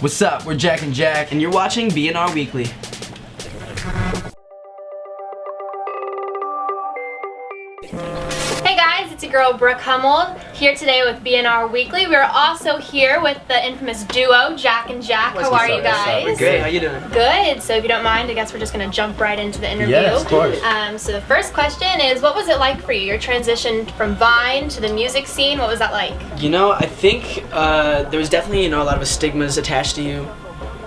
What's up? We're Jack and Jack, and you're watching B&R Weekly. Hey guys, it's your girl Brooke Hummel here today with B&R Weekly. We're also here with the infamous duo Jack and Jack. How are you guys? We're great. How you doing? Good. So if you don't mind, I guess we're just gonna jump right into the interview. Yeah, of course. So the first question is, what was it like for you? Your transition from Vine to the music scene. What was that like? You know, I think there was definitely a lot of stigmas attached to you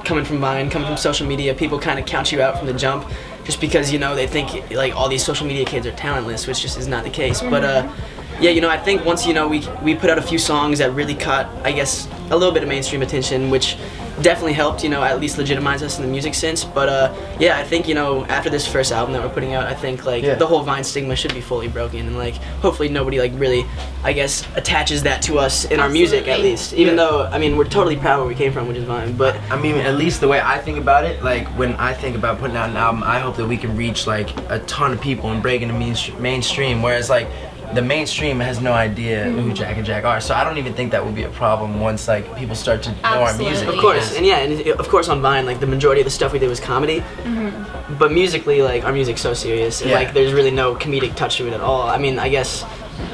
coming from Vine, coming from social media. People kind of count you out from the jump just because they think like all these social media kids are talentless, which just is not the case. Mm-hmm. But yeah, I think once we put out a few songs that really caught, I guess, a little bit of mainstream attention, which definitely helped, at least legitimize us in the music sense. But yeah, I think after this first album that we're putting out, I think the whole Vine stigma should be fully broken, and hopefully nobody really, I guess, attaches that to us in our music at least. Even though we're totally proud where we came from, which is Vine. But I mean, at least the way I think about it, when I think about putting out an album, I hope that we can reach a ton of people and break into mainstream. Whereas the mainstream has no idea who Jack and Jack are, so I don't even think that will be a problem once people start to know our music. Of course, and of course on Vine, the majority of the stuff we did was comedy, but musically, our music's so serious, and there's really no comedic touch to it at all. I guess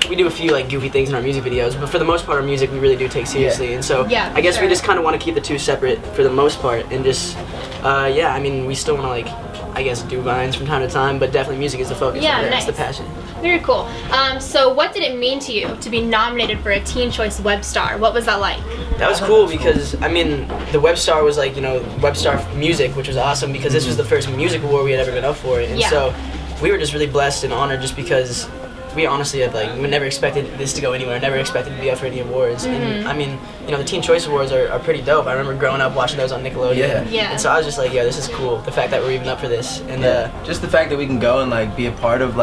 we do a few goofy things in our music videos, but for the most part, our music we really do take seriously, and so I guess we just kind of want to keep the two separate for the most part, and just we still want to I guess do Vines from time to time, but definitely music is the focus. Yeah, That's nice. the passion. Very cool. So what did it mean to you to be nominated for a Teen Choice Web Star? What was that like? That was cool because the Web Star was Web Star Music, which was awesome because this was the first music award we had ever been up for, and so we were just really blessed and honored just because we honestly had we never expected this to go anywhere, never expected to be up for any awards. And the Teen Choice Awards are pretty dope. I remember growing up watching those on Nickelodeon. Yeah. And so I was just this is cool. The fact that we're even up for this, and just the fact that we can go and be a part of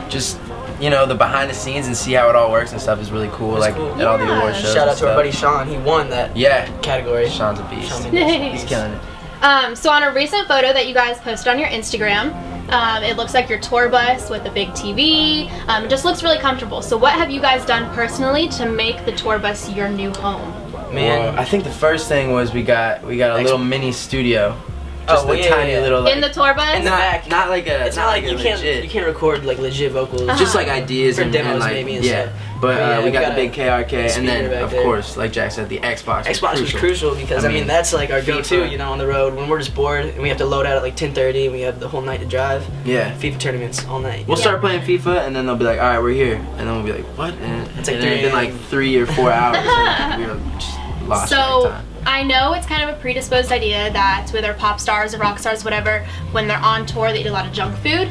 just the behind the scenes and see how it all works and stuff is really cool. At all the award shows. Shout out to our buddy Sean. He won that category. Sean's a beast. He's killing it. So on a recent photo that you guys posted on your Instagram, it looks like your tour bus with a big TV. It just looks really comfortable. So what have you guys done personally to make the tour bus your new home? Man, well, I think the first thing was we got a little mini studio. Just tiny little in the tour bus. In the back. Not like a. It's not like you can't record legit vocals. Just ideas for and demos maybe and stuff. But we got the big KRK, and then of there. course, like Jack said, the Xbox. Xbox was crucial because that's our go-to, on the road when we're just bored and we have to load out at 10:30 and we have the whole night to drive. Yeah. FIFA tournaments all night. We'll start playing FIFA and then they'll be like, all right, we're here, and then we'll be like, what? And it's been 3 or 4 hours. And we're just lost track of time. I know it's kind of a predisposed idea that with our pop stars or rock stars, whatever, when they're on tour, they eat a lot of junk food.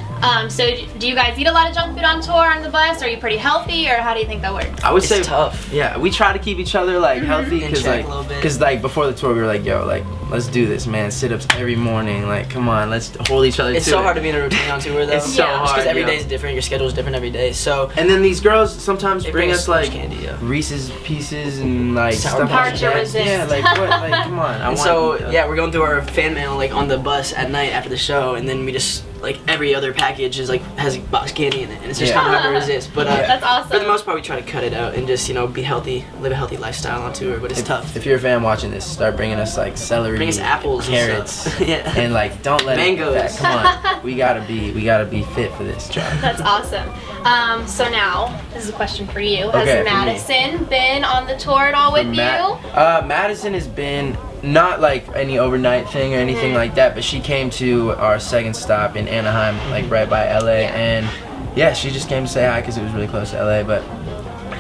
So do you guys eat a lot of junk food on tour on the bus? Are you pretty healthy, or how do you think that works? I would say tough. Yeah, we try to keep each other healthy because before the tour we were yo, let's do this, man. Sit-ups every morning. Come on, let's hold each other. It's so hard to be in a routine on tour though. It's so hard because every day is different. Your schedule is different every day. So and then these girls sometimes bring us candy, Reese's Pieces and stuff hard like to that. resist. Yeah, what? Come on. We're going through our fan mail on the bus at night after the show, and then we just every other package is has box candy in it, and it's just kind of hard to resist. But that's awesome. For the most part, we try to cut it out and just be healthy, live a healthy lifestyle on tour. But it's tough. If you're a fan watching this, start bringing us celery, bring us apples, carrots, and don't let mangoes. It get fat. Come on, we gotta be fit for this job. That's awesome. So now this is a question for you. Has Madison been on the tour at all with you? Madison has been. Not any overnight thing or anything like that, but she came to our second stop in Anaheim, right by LA, and she just came to say hi because it was really close to LA. But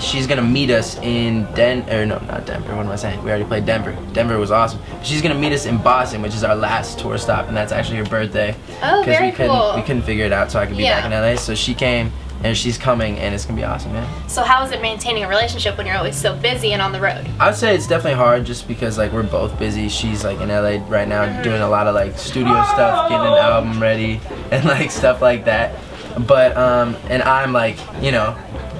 she's gonna meet us in not Denver. What am I saying? We already played Denver. Denver was awesome. She's gonna meet us in Boston, which is our last tour stop, and that's actually her birthday. Oh, very cool. We couldn't figure it out, so I could be back in LA. So she came. And she's coming, and it's gonna be awesome, man. So how is it maintaining a relationship when you're always so busy and on the road? I would say it's definitely hard just because we're both busy. She's in LA right now doing a lot of studio stuff, getting an album ready and stuff like that. But and I'm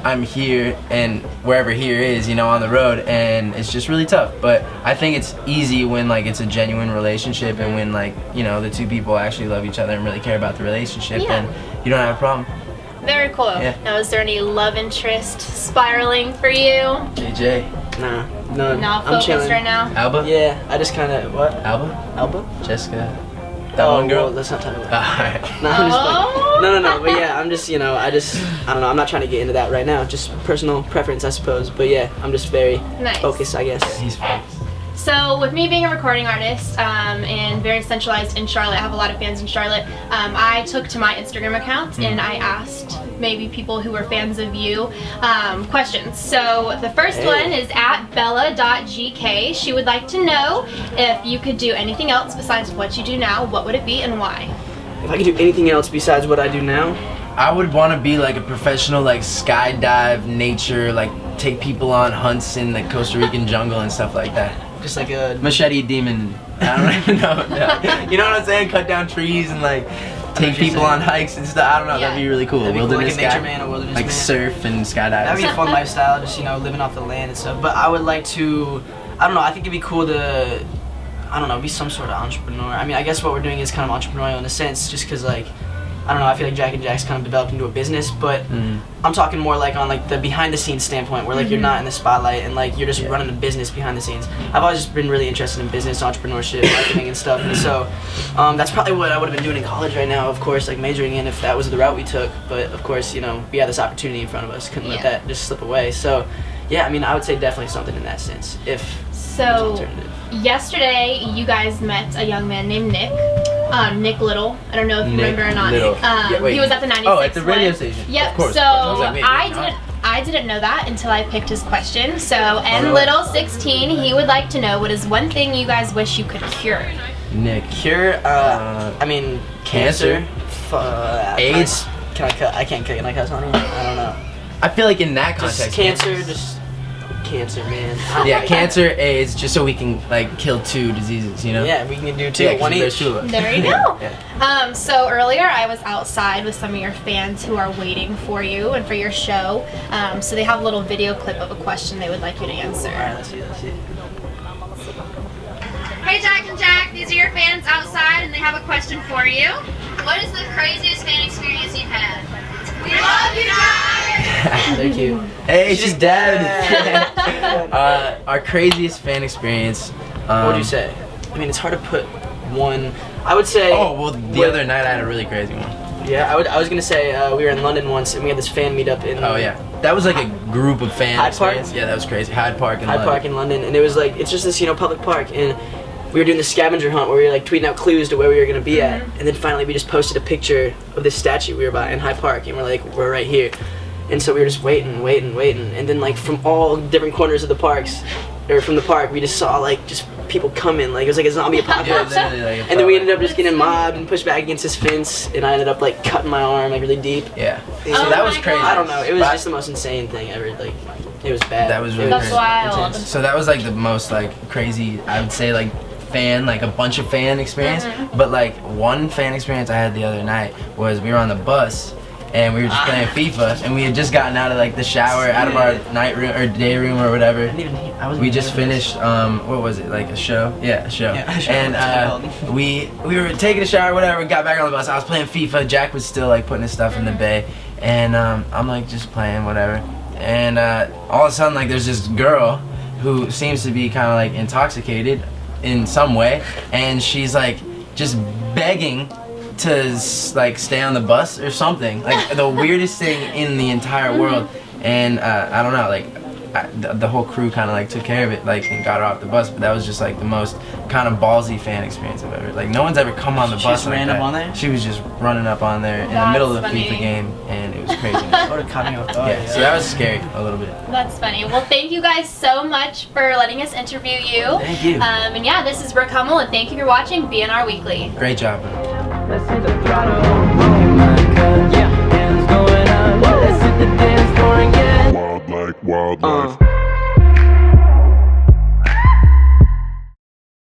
I'm here and wherever here is, on the road, and it's just really tough. But I think it's easy when it's a genuine relationship and when the two people actually love each other and really care about the relationship, and you don't have a problem. Very cool. Yeah. Now, is there any love interest spiraling for you? JJ. Nah, no, Not I'm focused chilling. right now. Alba? Yeah, I just kind of what? Alba? Jessica. That one girl? Well, let's not talk about Alright. that. No, I'm just Oh. playing. No. But yeah, I'm just, I don't know. I'm not trying to get into that right now. Just personal preference, I suppose. But yeah, I'm just very Nice. focused, I guess. He's focused. So with me being a recording artist and very centralized in Charlotte, I have a lot of fans in Charlotte. I took to my Instagram account and I asked maybe people who were fans of you questions. So the first one is at bella.gk. She would like to know if you could do anything else besides what you do now, what would it be and why? If I could do anything else besides what I do now, I would want to be like a professional, like skydive, nature, like take people on hunts in the Costa Rican jungle and stuff like that. just like a Machete demon. I don't even know. You know what I'm saying? Cut down trees and like take people on hikes and stuff. I don't know. Yeah. That'd be really cool. That'd be cool, Wilderness like a nature guy. man, a wilderness like man. surf and skydive. That'd be a fun lifestyle, just living off the land and stuff. But I would like to, I don't know. I think it'd be cool to, I don't know, be some sort of entrepreneur. I mean, I guess what we're doing is kind of entrepreneurial in a sense, just because like, I don't know. I feel like Jack and Jack's kind of developed into a business, but I'm talking more like on like the behind the scenes standpoint, where like you're not in the spotlight and like you're just running a business behind the scenes. I've always just been really interested in business, entrepreneurship, marketing, and stuff. And so that's probably what I would have been doing in college right now. Of course, like majoring in if that was the route we took. But of course, we had this opportunity in front of us. Couldn't let that just slip away. So yeah, I mean, I would say definitely something in that sense. If So alternative. yesterday you guys met a young man named Nick. Nick Little. I don't know if you Nick remember or not. Little. Yeah, wait. He was at the 96. Oh, at the radio one. station. Yep. Of course. So I was like, wait, I didn't know that until I picked his question. So really? Little 16, he would like to know what is one thing you guys wish you could cure. Nick. Cure, I mean, Cancer. AIDS. Can I cut? I can't cut. Can I cuss on here? I don't know. I feel like in that context. Just cancer, just cancer, man. Yeah, cancer, AIDS, just so we can like kill two diseases, you know? Yeah, we can do two, Yeah, 'cause one there's each. two of us. There you go. Yeah. So earlier I was outside with some of your fans who are waiting for you and for your show. So they have a little video clip of a question they would like you to answer. All right, let's see. Hey Jack and Jack, these are your fans outside and they have a question for you. What is the craziest fan experience you've had? We love you guys! They're cute. Hey, she's dead. Our craziest fan experience. What would you say? I mean, it's hard to put one. I would say. Oh, well, the other night I had a really crazy one. Yeah, I was gonna say we were in London once and we had this fan meetup in. Oh, yeah. That was like a group of fan Hyde Park? experience. Yeah, that was crazy. Hyde Park in Hyde London. Park in London, and it was like it's just this public park, and we were doing the scavenger hunt where we were like tweeting out clues to where we were gonna be at, and then finally we just posted a picture of this statue we were by in Hyde Park, and we're like, we're right here, and so we were just waiting, and then like from all different corners of the parks, or from the park, we just saw like just people coming, like it was like a zombie apocalypse. Yeah, literally, like, And then we ended up just getting mobbed and pushed back against this fence, and I ended up like cutting my arm like really deep. Yeah. Oh So that was my crazy. God. I don't know, it was But- just the most insane thing ever. Like it was bad. That was really That's crazy. wild. Intense. So that was like the most like crazy, I would say, like fan, like a bunch of fan experience. But like one fan experience I had the other night was we were on the bus and we were just playing FIFA, and we had just gotten out of like the shower, out of our night room or day room or whatever. We just finished what was it, like a show? Yeah, a show. Yeah, a show. And we were taking a shower, whatever, got back on the bus. I was playing FIFA, Jack was still like putting his stuff in the bay, and I'm like just playing whatever. And all of a sudden, like, there's this girl who seems to be kind of like intoxicated in some way, and she's like just begging to like stay on the bus or something, like the weirdest thing in the entire world. And I don't know, like the whole crew kind of like took care of it, like, and got her off the bus. But that was just like the most kind of ballsy fan experience I've ever. Like no one's ever come on the She bus just like ran that. up on there? She was just running up on there in the That's middle of the funny. FIFA game, and it was crazy. Sort of caught me off guard. Yeah, so that was scary a little bit. That's funny. Well, thank you guys so much for letting us interview you. Thank you. And yeah, this is Brooke Hummel, and thank you for watching BNR Weekly. Great job. Let's see the throttle.